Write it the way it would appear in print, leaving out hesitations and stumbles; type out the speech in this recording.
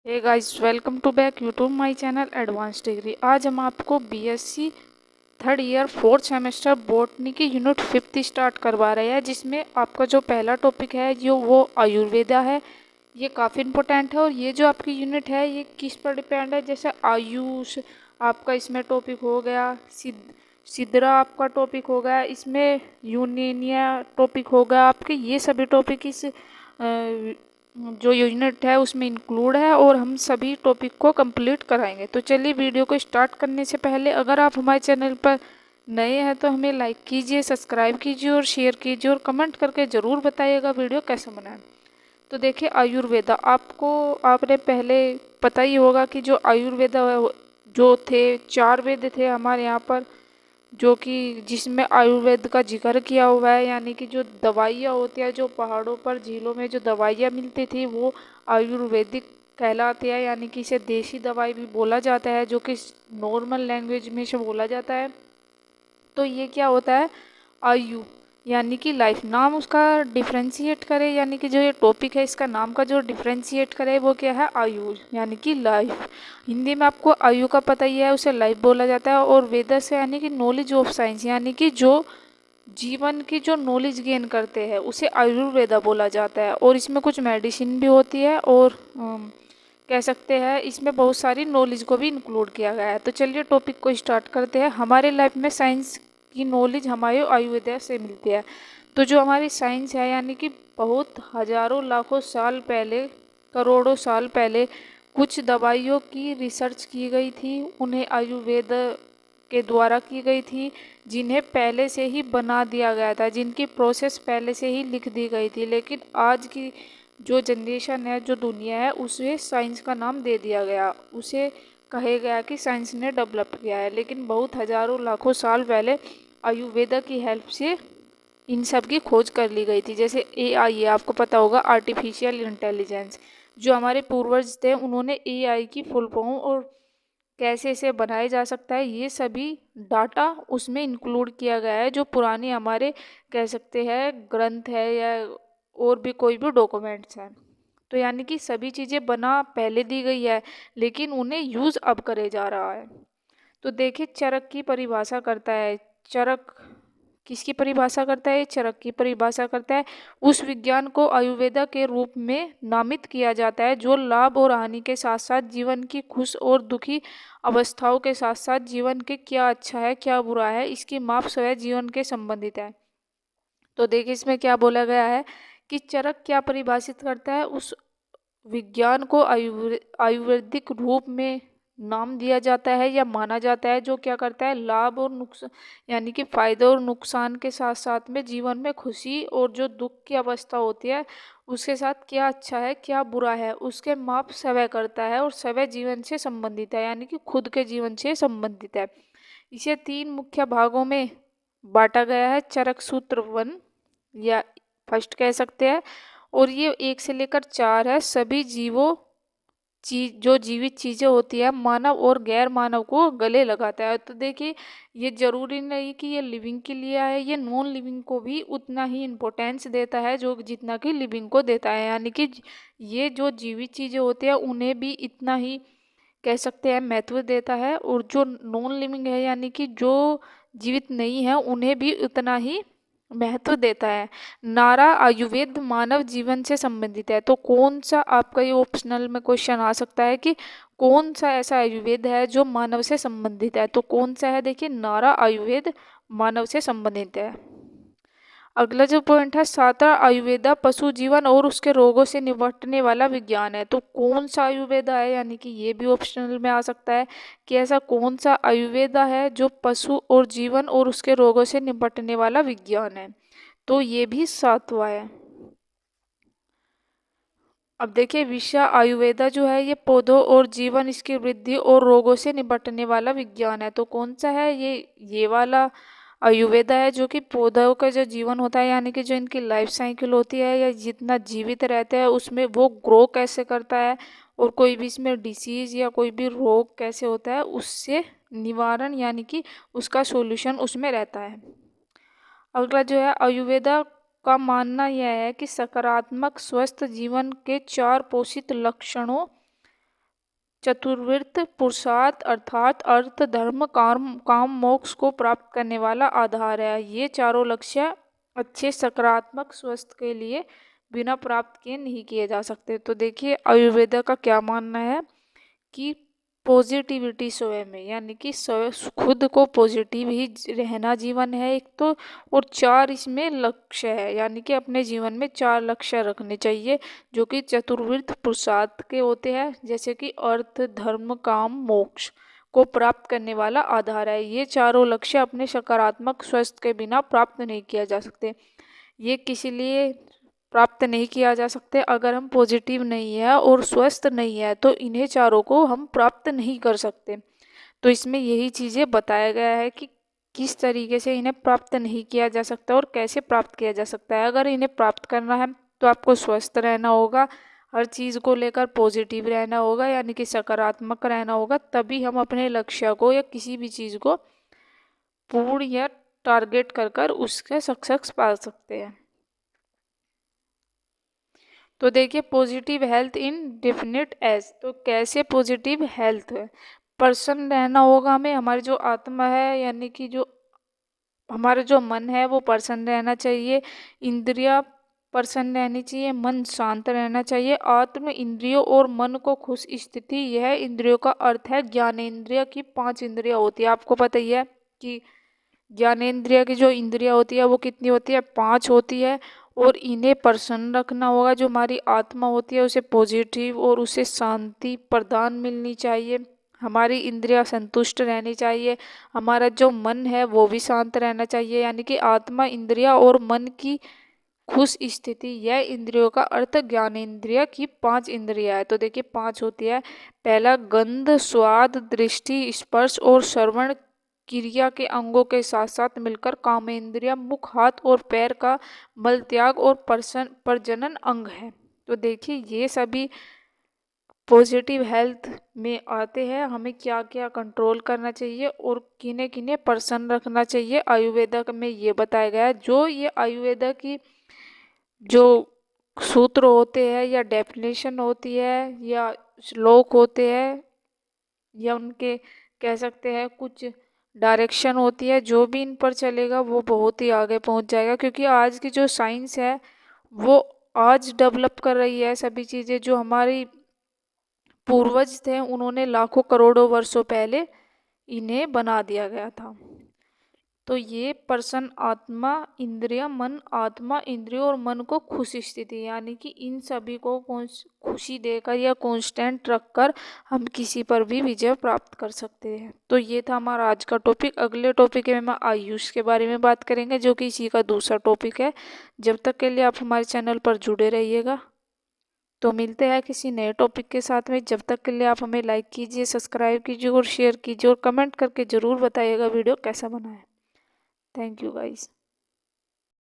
Hey guys, welcome to back YouTube my channel advance degree. आज हम आपको BSc third year fourth semester botany की unit 5 start करवा रहे हैं, जिसमें आपका जो पहला टॉपिक है जो वो आयुर्वेदा है। ये काफ़ी इम्पोर्टेंट है और ये जो आपकी यूनिट है ये किस पर डिपेंड है, जैसे आयुष आपका इसमें टॉपिक हो गया, सिद्रा आपका टॉपिक हो गया, इसमें यूनेनिया टॉपिक होगा आपके। ये सभी टॉपिक इस जो यूनिट है उसमें इंक्लूड है और हम सभी टॉपिक को कंप्लीट कराएंगे। तो चलिए वीडियो को स्टार्ट करने से पहले अगर आप हमारे चैनल पर नए हैं तो हमें लाइक कीजिए, सब्सक्राइब कीजिए और शेयर कीजिए और कमेंट करके ज़रूर बताइएगा वीडियो कैसा बना है। तो देखिए आयुर्वेदा, आपने पहले पता ही होगा कि जो आयुर्वेदा जो थे 4 वेद थे हमारे यहाँ पर, जो कि जिसमें आयुर्वेद का जिक्र किया हुआ है। यानी कि जो दवाइयाँ होती है, जो पहाड़ों पर झीलों में जो दवाइयाँ मिलती थी वो आयुर्वेदिक कहलाती है। यानी कि इसे देसी दवाई भी बोला जाता है, जो कि नॉर्मल लैंग्वेज में से बोला जाता है। तो ये क्या होता है, आयु यानी कि लाइफ, नाम उसका डिफ्रेंशिएट करे। यानी कि जो ये टॉपिक है इसका नाम का जो डिफ्रेंशिएट करे वो क्या है, आयु यानी कि लाइफ। हिंदी में आपको आयु का पता ही है, उसे लाइफ बोला जाता है। और वेदा से यानी कि नॉलेज ऑफ साइंस, यानी कि जो जीवन की जो नॉलेज गेन करते हैं उसे आयुर्वेदा बोला जाता है। और इसमें कुछ मेडिसिन भी होती है और कह सकते हैं इसमें बहुत सारी नॉलेज को भी इंक्लूड किया गया है। तो चलिए टॉपिक को स्टार्ट करते हैं। हमारे लाइफ में साइंस की नॉलेज हमारे आयुर्वेदा से मिलती है। तो जो हमारी साइंस है यानी कि बहुत हजारों लाखों साल पहले, करोड़ों साल पहले कुछ दवाइयों की रिसर्च की गई थी, उन्हें आयुर्वेद के द्वारा की गई थी, जिन्हें पहले से ही बना दिया गया था, जिनकी प्रोसेस पहले से ही लिख दी गई थी। लेकिन आज की जो जनरेशन है, जो दुनिया है, उसे साइंस का नाम दे दिया गया, उसे कहे गया कि साइंस ने डेवलप किया है। लेकिन बहुत हजारों लाखों साल पहले आयुर्वेदा की हेल्प से इन सब की खोज कर ली गई थी। जैसे एआई है, आपको पता होगा, आर्टिफिशियल इंटेलिजेंस। जो हमारे पूर्वज थे उन्होंने एआई की फुल फॉर्म और कैसे इसे बनाया जा सकता है ये सभी डाटा उसमें इंक्लूड किया गया है, जो पुराने हमारे कह सकते हैं ग्रंथ है या और भी कोई भी डॉक्यूमेंट्स हैं। तो यानी कि सभी चीज़ें बना पहले दी गई है, लेकिन उन्हें यूज़ अब करे जा रहा है। तो देखिए चरक की परिभाषा करता है, चरक किसकी परिभाषा करता है, चरक की परिभाषा करता है उस विज्ञान को आयुर्वेदा के रूप में नामित किया जाता है जो लाभ और हानि के साथ साथ जीवन की खुश और दुखी अवस्थाओं के साथ साथ जीवन के क्या अच्छा है क्या बुरा है इसकी माप स्वयं जीवन के संबंधित है। तो देखिए इसमें क्या बोला गया है कि चरक क्या परिभाषित करता है, उस विज्ञान को आयुर्वेदिक रूप में नाम दिया जाता है या माना जाता है जो क्या करता है, लाभ और नुकसान यानी कि फायदे और नुकसान के साथ साथ में जीवन में खुशी और जो दुख की अवस्था होती है उसके साथ क्या अच्छा है क्या बुरा है उसके माप स्वयं करता है और स्वयं जीवन से संबंधित है, यानी कि खुद के जीवन से संबंधित है। इसे 3 मुख्य भागों में बांटा गया है, चरक सूत्र 1 या फर्स्ट कह सकते हैं। और ये 1 से लेकर 4 है। सभी जीवों चीज जो जीवित चीजें होती है मानव और गैर मानव को गले लगाता है। तो देखिए ये जरूरी नहीं कि ये लिविंग के लिए है, ये नॉन लिविंग को भी उतना ही इम्पोर्टेंस देता है जो जितना कि लिविंग को देता है। यानी कि ये जो जीवित चीजें होती है उन्हें भी इतना ही कह सकते हैं महत्व देता है, और जो नॉन लिविंग है यानी कि जो जीवित नहीं है उन्हें भी उतना ही महत्व देता है। नारा आयुर्वेद मानव जीवन से संबंधित है। तो कौन सा, आपका ये ऑप्शनल में क्वेश्चन आ सकता है कि कौन सा ऐसा आयुर्वेद है जो मानव से संबंधित है, तो कौन सा है, देखिए नारा आयुर्वेद मानव से संबंधित है। अगला जो पॉइंट है, सातवां आयुर्वेदा पशु जीवन और उसके रोगों से निपटने वाला विज्ञान है। तो कौन सा आयुर्वेदा है, यानी कि ये भी ऑप्शनल में आ सकता है कि ऐसा कौन सा आयुर्वेदा है जो पशु और जीवन और उसके रोगों से निपटने वाला विज्ञान है। तो ये भी सातवां है। अब देखिए विषय आयुर्वेदा जो है ये पौधों और जीवन, इसकी वृद्धि और रोगों से निपटने वाला विज्ञान है। तो कौन सा है, ये वाला आयुर्वेदा है जो कि पौधों का जो जीवन होता है यानी कि जो इनकी लाइफ साइकिल होती है या जितना जीवित रहते हैं उसमें वो ग्रो कैसे करता है और कोई भी इसमें डिसीज या कोई भी रोग कैसे होता है उससे निवारण यानी कि उसका सॉल्यूशन उसमें रहता है। अगला जो है, आयुर्वेदा का मानना यह है कि सकारात्मक स्वस्थ जीवन के 4 पोषित लक्षणों चतुर्विध पुरुषार्थ अर्थात अर्थ धर्म काम मोक्ष को प्राप्त करने वाला आधार है। ये चारों लक्ष्य अच्छे सकारात्मक स्वास्थ्य के लिए बिना प्राप्त किए नहीं किए जा सकते। तो देखिए आयुर्वेदा का क्या मानना है कि पॉजिटिविटी स्वयं में, यानी कि खुद को पॉजिटिव ही रहना जीवन है एक तो, और 4 इसमें लक्ष्य है, यानी कि अपने जीवन में 4 लक्ष्य रखने चाहिए जो कि चतुर्विध पुरुषार्थ के होते हैं, जैसे कि अर्थ धर्म काम मोक्ष को प्राप्त करने वाला आधार है। ये चारों लक्ष्य अपने सकारात्मक स्वास्थ्य के बिना प्राप्त नहीं किया जा सकते। ये किसी लिए प्राप्त नहीं किया जा सकते अगर हम पॉजिटिव नहीं है और स्वस्थ नहीं है, तो इन्हें चारों को हम प्राप्त नहीं कर सकते। तो इसमें यही चीज़ें बताया गया है कि किस तरीके से इन्हें प्राप्त नहीं किया जा सकता और कैसे प्राप्त किया जा सकता है। अगर इन्हें प्राप्त करना है तो आपको स्वस्थ रहना होगा, हर चीज़ को लेकर पॉजिटिव रहना होगा, यानी कि सकारात्मक रहना होगा, तभी हम अपने लक्ष्य को या किसी भी चीज़ को पूर्ण या टारगेट कर उसके सक्सेस पा सकते हैं। तो देखिए positive health in definite age, तो कैसे पॉजिटिव हेल्थ पर्सन रहना होगा हमें, हमारी जो आत्मा है यानी कि जो हमारा जो मन है वो पर्सन रहना चाहिए, इंद्रिया पर्सन रहनी चाहिए, मन शांत रहना चाहिए, आत्म इंद्रियों और मन को खुश स्थिति, यह इंद्रियों का अर्थ है ज्ञानेंद्रिय की 5 इंद्रिया होती है। आपको पता ही है कि ज्ञानेंद्रिय की जो इंद्रिया होती है वो कितनी होती है, 5 होती है, और इन्हें प्रसन्न रखना होगा। जो हमारी आत्मा होती है उसे पॉजिटिव और उसे शांति प्रदान मिलनी चाहिए, हमारी इंद्रियां संतुष्ट रहनी चाहिए, हमारा जो मन है वो भी शांत रहना चाहिए, यानी कि आत्मा इंद्रिया और मन की खुश स्थिति, यह इंद्रियों का अर्थ ज्ञानेंद्रिय की 5 इंद्रिया है। तो देखिए 5 होती है, पहला गंध स्वाद दृष्टि स्पर्श और श्रवण क्रिया के अंगों के साथ साथ मिलकर कामेंद्रिय मुख हाथ और पैर का मल त्याग और प्रजनन अंग है। तो देखिए ये सभी पॉजिटिव हेल्थ में आते हैं। हमें क्या क्या कंट्रोल करना चाहिए और किन्हें किन्हें प्रसन्न रखना चाहिए, आयुर्वेदा में ये बताया गया है। जो ये आयुर्वेदा की जो सूत्र होते हैं या डेफिनेशन होती है या श्लोक होते हैं या उनके कह सकते हैं कुछ डायरेक्शन होती है, जो भी इन पर चलेगा वो बहुत ही आगे पहुंच जाएगा, क्योंकि आज की जो साइंस है वो आज डेवलप कर रही है सभी चीज़ें। जो हमारी पूर्वज थे उन्होंने लाखों करोड़ों वर्षों पहले इन्हें बना दिया गया था। तो ये पर्सन आत्मा इंद्रिय मन आत्मा इंद्रियों और मन को खुश स्थिति, यानी कि इन सभी को खुशी देकर या कांस्टेंट रखकर हम किसी पर भी विजय प्राप्त कर सकते हैं। तो ये था हमारा आज का टॉपिक। अगले टॉपिक में हम आयुष के बारे में बात करेंगे जो कि इसी का दूसरा टॉपिक है। जब तक के लिए आप हमारे चैनल पर जुड़े रहिएगा। तो मिलते हैं किसी नए टॉपिक के साथ में। जब तक के लिए आप हमें लाइक कीजिए, सब्सक्राइब कीजिए और शेयर कीजिए और कमेंट करके ज़रूर बताइएगा वीडियो कैसा बना है। Thank you guys.